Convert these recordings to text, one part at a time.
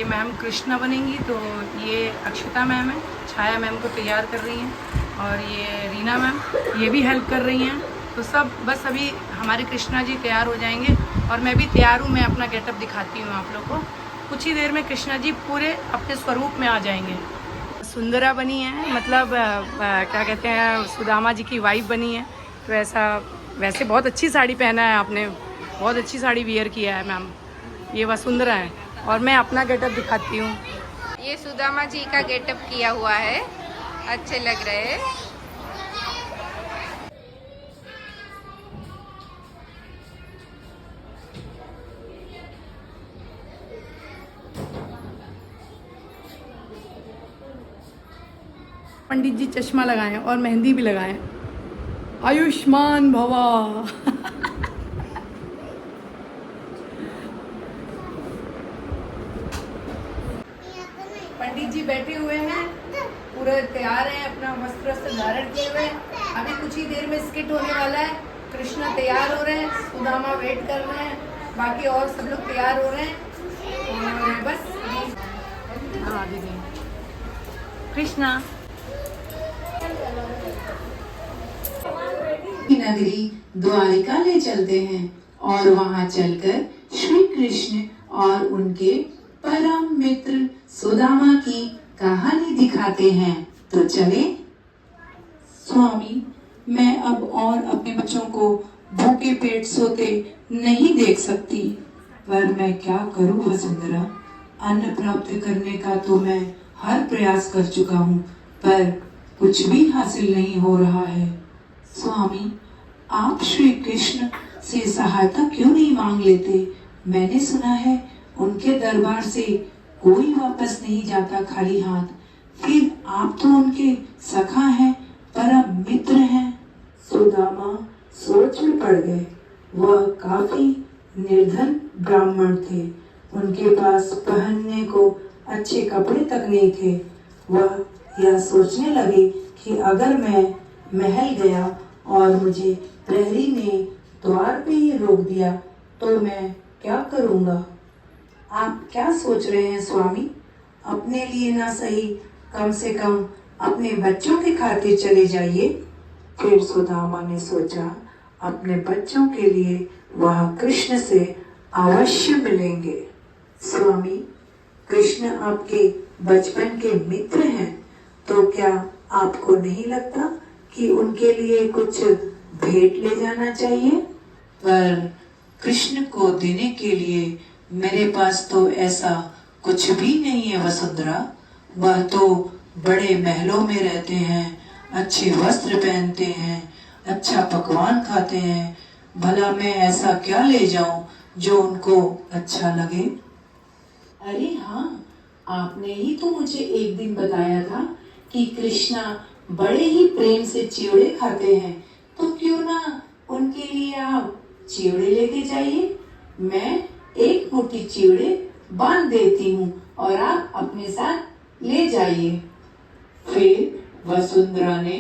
ये मैम कृष्णा बनेंगी, तो ये अक्षता मैम है, छाया मैम को तैयार कर रही हैं, और ये रीना मैम ये भी हेल्प कर रही हैं। तो सब बस अभी हमारे कृष्णा जी तैयार हो जाएंगे और मैं भी तैयार हूँ। मैं अपना गेटअप दिखाती हूँ आप लोग को। कुछ ही देर में कृष्णा जी पूरे अपने स्वरूप में आ जाएंगे। सुंदरा बनी है, मतलब क्या कहते हैं, सुदामा जी की वाइफ बनी है। तो ऐसा वैसे बहुत अच्छी साड़ी पहना है आपने, बहुत अच्छी साड़ी वियर किया है मैम। ये वसुंधरा है और मैं अपना गेटअप दिखाती हूँ। ये सुदामा जी का गेटअप किया हुआ है, अच्छे लग रहे हैं। पंडित जी चश्मा लगाएं और मेहंदी भी लगाएं। आयुष्मान भवा। पंडित जी बैठे हुए हैं, पूरे तैयार हैं, अपना वस्त्र धारण किए हुए। अभी कुछ ही देर में स्किट होने वाला है। कृष्णा तैयार हो रहे हैं, सुदामा वेट कर रहे हैं, बाकी और सब लोग तैयार हो रहे हैं और बस। हाँ दीदी, कृष्णा नगरी द्वारिका ले चलते हैं और वहां चलकर श्री कृष्ण और उनके परम मित्र सुदामा की कहानी दिखाते हैं। तो चले। स्वामी, मैं अब और अपने बच्चों को भूखे पेट सोते नहीं देख सकती, पर मैं क्या करूं वसुंधरा। अन्न प्राप्त करने का तो मैं हर प्रयास कर चुका हूं, पर कुछ भी हासिल नहीं हो रहा है। स्वामी, आप श्री कृष्ण से सहायता क्यों नहीं मांग लेते? मैंने सुना है उनके दरबार से कोई वापस नहीं जाता खाली हाथ। फिर आप तो उनके सखा हैं, परम मित्र हैं। सुदामा सोच में पड़ गए। वह काफी निर्धन ब्राह्मण थे, उनके पास पहनने को अच्छे कपड़े तक नहीं थे। वह यह सोचने लगे कि अगर मैं महल गया और मुझे प्रहरी ने द्वार पे ही रोक दिया तो मैं क्या करूँगा। आप क्या सोच रहे हैं स्वामी? अपने लिए ना सही, कम से कम अपने बच्चों के खातिर चले जाइए। फिर सुदामा ने सोचा, अपने बच्चों के लिए वह कृष्ण से अवश्य मिलेंगे। स्वामी, कृष्ण आपके बचपन के मित्र हैं, तो क्या आपको नहीं लगता कि उनके लिए कुछ भेंट ले जाना चाहिए? पर कृष्ण को देने के लिए मेरे पास तो ऐसा कुछ भी नहीं है वसुंधरा। वह तो बड़े महलों में रहते हैं, अच्छे वस्त्र पहनते हैं, अच्छा पकवान खाते हैं। भला मैं ऐसा क्या ले जाऊं जो उनको अच्छा लगे? अरे हाँ, आपने ही तो मुझे एक दिन बताया था कि कृष्णा बड़े ही प्रेम से चिवड़े खाते हैं, तो क्यों ना उनके लिए आप चिवड़े लेके जाइए। मैं एक मुट्ठी चिवड़े बांध देती हूँ और आप अपने साथ ले जाइए। फिर वसुंधरा ने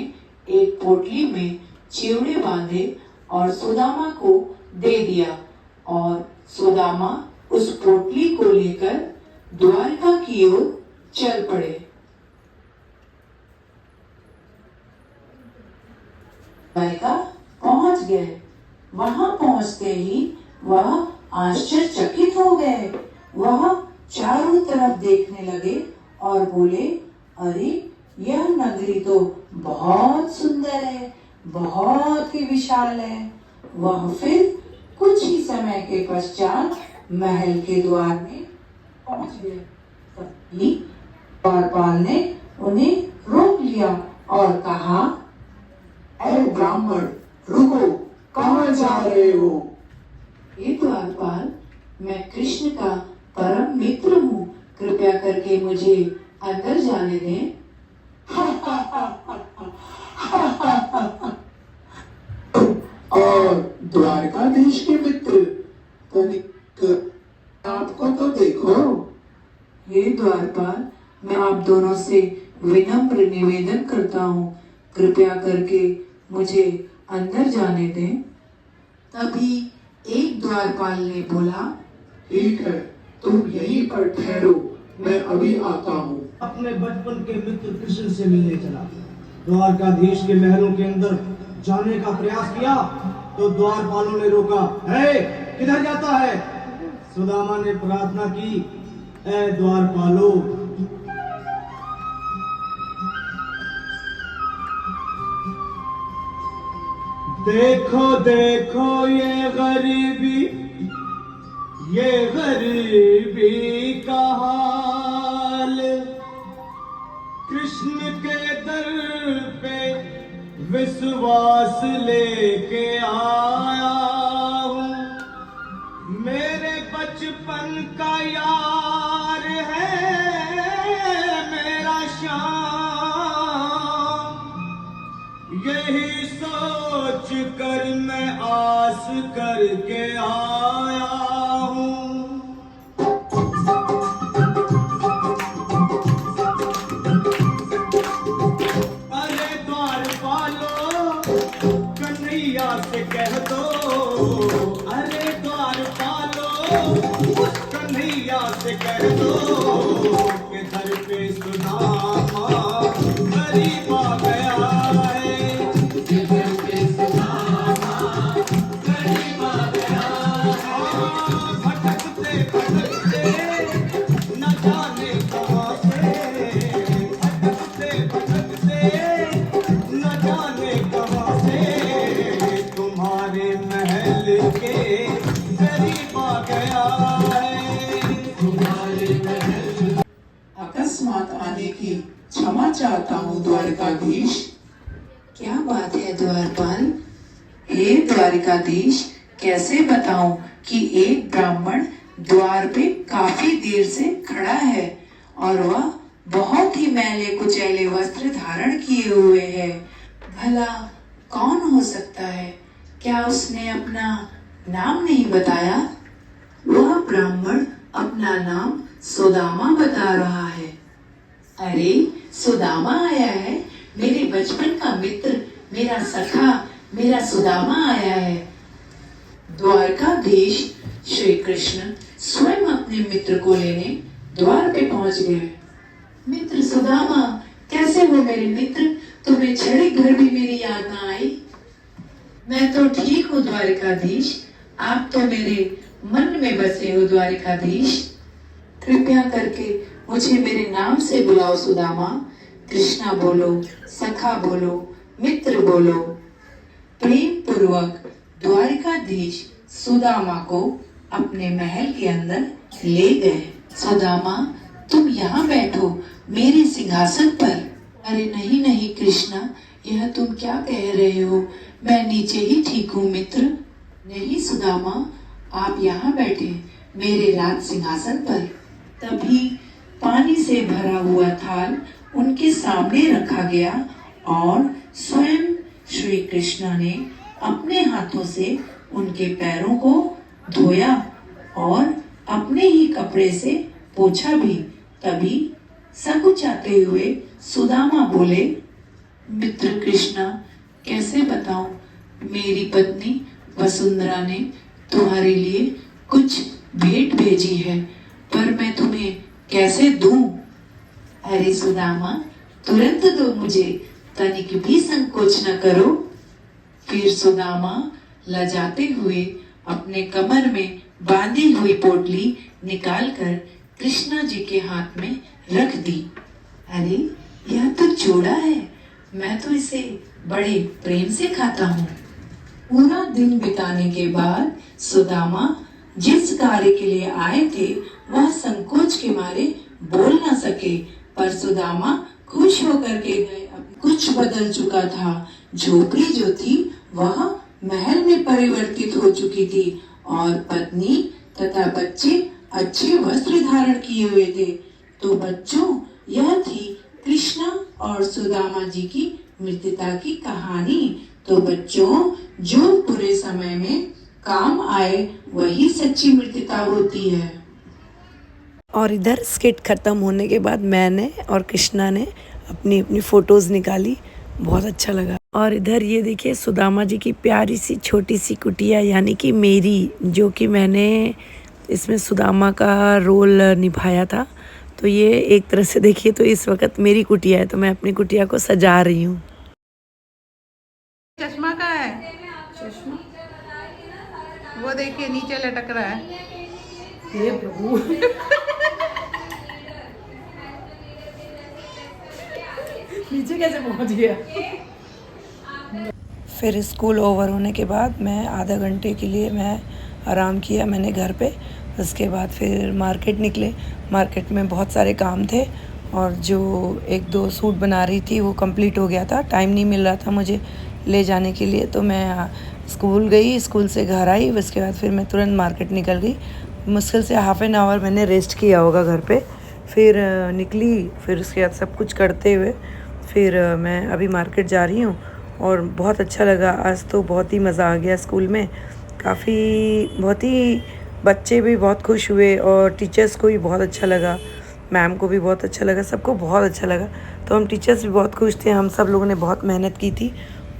एक पोटली में चिवड़े बांधे और सुदामा को दे दिया, और सुदामा उस पोटली को लेकर द्वारका की ओर चल पड़े। द्वारका पहुंच गए। वहां पहुंचते ही वह आश्चर्यचकित हो गए। वह चारों तरफ देखने लगे और बोले, अरे यह नगरी तो बहुत सुंदर है, बहुत ही विशाल है। वह फिर कुछ ही समय के पश्चात महल के द्वार में पहुंच गए। तभी द्वारपाल ने उन्हें रोक लिया और कहा, अरे ब्राह्मण, रुको, कहाँ जा रहे हो? हे द्वारपाल, मैं कृष्ण का परम मित्र हूँ, कृपया करके मुझे अंदर जाने दें। और द्वारकाधीश के मित्र, आपको तो देखो। हे द्वारपाल, मैं आप दोनों से विनम्र निवेदन करता हूँ, कृपया करके मुझे अंदर जाने दें। तभी एक द्वारपाल ने बोला, ठीक है, तुम यहीं पर ठहरो, मैं अभी आता हूँ। अपने बचपन के मित्र कृष्ण से मिलने चला। द्वारकाधीश के महलों के अंदर जाने का प्रयास किया तो द्वारपालों ने रोका। है किधर जाता है? सुदामा ने प्रार्थना की, ऐ द्वारपालो, देखो देखो ये गरीबी का हाल, कृष्ण के दर पे विश्वास लेके आया हूँ। मेरे बचपन का यार है मेरा श्याम, यही सोच कर मैं आस करके आया हूँ। अरे द्वारपालो, कन्हैया से कह दो, अरे द्वारपालो, कन्हैया से कह दो कि घर पे सुदामा गरीब आ गया है। घर पे सुदामा गरीब आ गया है। भटकते भटकते न जाने कहाँ से, भटकते भटकते न जाने कहाँ से तुम्हारे महल के करीब आ गया है। तुम्हारे महल। अकस्मात आने की क्षमा चाहता हूँ द्वारकाधीश। क्या बात है द्वारपाल? हे द्वारकाधीश, कैसे बताऊं कि एक ब्राह्मण द्वार पे काफी देर से खड़ा है और वह बहुत ही मैले कुचैले वस्त्र धारण किए हुए है। भला कौन हो सकता है? क्या उसने अपना नाम नहीं बताया? वह ब्राह्मण अपना नाम सुदामा बता रहा है। अरे सुदामा आया है, मेरे बचपन का मित्र, मेरा सखा, मेरा सुदामा आया है। द्वारकाधीश श्री कृष्ण स्वयं अपने मित्र को लेने द्वार पे पहुंच गए। मित्र सुदामा, कैसे हो मेरे मित्र? तुम्हें क्षणिक भर भी मेरी याद ना आई? मैं तो ठीक हूँ द्वारकाधीश, आप तो मेरे मन में बसे हो द्वारकाधीश। कृपया करके मुझे मेरे नाम से बुलाओ सुदामा। कृष्णा बोलो, सखा बोलो, मित्र बोलो। प्रेम पूर्वक द्वारकाधीश सुदामा को अपने महल के अंदर ले गए। सुदामा, तुम यहाँ बैठो मेरे सिंहासन पर। अरे नहीं नहीं कृष्णा, यह तुम क्या कह रहे हो? मैं नीचे ही ठीक हूँ मित्र। नहीं सुदामा, आप यहाँ बैठे मेरे राज सिंहासन पर। तभी पानी से भरा हुआ थाल उनके सामने रखा गया और स्वयं श्री कृष्ण ने अपने हाथों से उनके पैरों को धोया और अपने ही कपड़े से पोंछा भी। तभी संकुचाते हुए सुदामा बोले, मित्र कृष्णा, कैसे बताऊं, मेरी पत्नी वसुंधरा ने तुम्हारे लिए कुछ भेंट भेजी है, पर मैं तुम्हें कैसे दूं? अरे सुदामा, तुरंत दो मुझे, तनिक भी संकोच न करो। फिर सुदामा लजाते हुए अपने कमर में बांधी हुई पोटली निकालकर कृष्णा जी के हाथ में रख दी। अरे यह तो चूड़ा है, मैं तो इसे बड़े प्रेम से खाता हूँ। पूरा दिन बिताने के बाद सुदामा जिस कार्य के लिए आए थे वह संकोच के मारे बोल न सके, पर सुदामा खुश होकर के गए। कुछ बदल चुका था। झोपड़ी जो थी वह महल में परिवर्तित हो चुकी थी और पत्नी तथा बच्चे अच्छे वस्त्र धारण किए हुए थे। तो बच्चों, यह थी कृष्णा और सुदामा जी की मित्रता की कहानी। तो बच्चों, जो पूरे समय में काम आए वही सच्ची मित्रता होती है। और इधर स्किट ख़त्म होने के बाद मैंने और कृष्णा ने अपनी अपनी फ़ोटोज़ निकाली, बहुत अच्छा लगा। और इधर ये देखिए सुदामा जी की प्यारी सी छोटी सी कुटिया, यानी कि मेरी, जो कि मैंने इसमें सुदामा का रोल निभाया था। तो ये एक तरह से देखिए तो इस वक्त मेरी कुटिया है, तो मैं अपनी कुटिया को सजा रही हूँ। चश्मा का है, चश्मा वो देखिए नीचे लटक रहा है। ये प्रभु नीचे कैसे पहुंच गया। फिर स्कूल ओवर होने के बाद मैं आधा घंटे के लिए मैं आराम किया मैंने घर पे। उसके बाद फिर मार्केट निकले। मार्केट में बहुत सारे काम थे और जो 1-2 सूट बना रही थी वो कंप्लीट हो गया था। टाइम नहीं मिल रहा था मुझे ले जाने के लिए, तो मैं स्कूल गई, स्कूल से घर आई। उसके बाद फिर मैं तुरंत मार्केट निकल गई। मुश्किल से हाफ़ एन आवर मैंने रेस्ट किया होगा घर पे। फिर निकली, फिर उसके बाद सब कुछ करते हुए फिर मैं अभी मार्केट जा रही हूँ और बहुत अच्छा लगा। आज तो बहुत ही मज़ा आ गया स्कूल में। बहुत ही बच्चे भी बहुत खुश हुए और टीचर्स को भी बहुत अच्छा लगा, मैम को भी बहुत अच्छा लगा, सबको बहुत अच्छा लगा। तो हम टीचर्स भी बहुत खुश थे। हम सब लोगों ने बहुत मेहनत की थी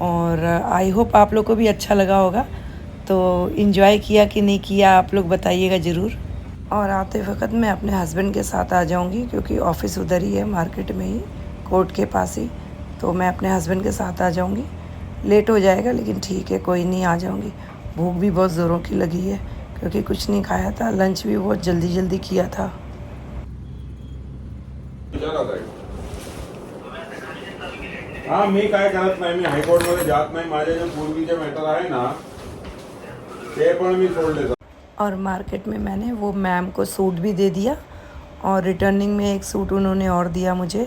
और आई होप आप लोग को भी अच्छा लगा होगा। तो इन्जॉय किया कि नहीं किया आप लोग बताइएगा ज़रूर। और आते वक्त मैं अपने हस्बैंड के साथ आ जाऊंगी क्योंकि ऑफ़िस उधर ही है, मार्केट में ही, कोर्ट के पास ही। तो मैं अपने हस्बैंड के साथ आ जाऊंगी। लेट हो जाएगा लेकिन ठीक है, कोई नहीं, आ जाऊंगी। भूख भी बहुत ज़ोरों की लगी है क्योंकि कुछ नहीं खाया था, लंच भी बहुत जल्दी किया था। हा, मी काय करत नाही, मी हायकोर्टमध्ये जात नाही. माझे जे पूर्वीचे मॅटर आहे ना ते पण मी सोडले. और मार्केट में मैंने वो मैम को सूट भी दे दिया और रिटर्निंग में एक सूट उन्होंने और दिया मुझे,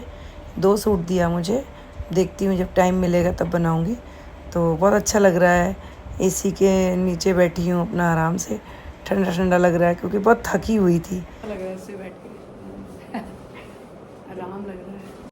2 सूट दिया मुझे। देखती हूँ जब टाइम मिलेगा तब बनाऊँगी। तो बहुत अच्छा लग रहा है, एसी के नीचे बैठी हूँ अपना आराम से। ठंडा ठंडा लग रहा है क्योंकि बहुत थकी हुई थी। लग रहा है इससे बैठ के आराम लग रहा है।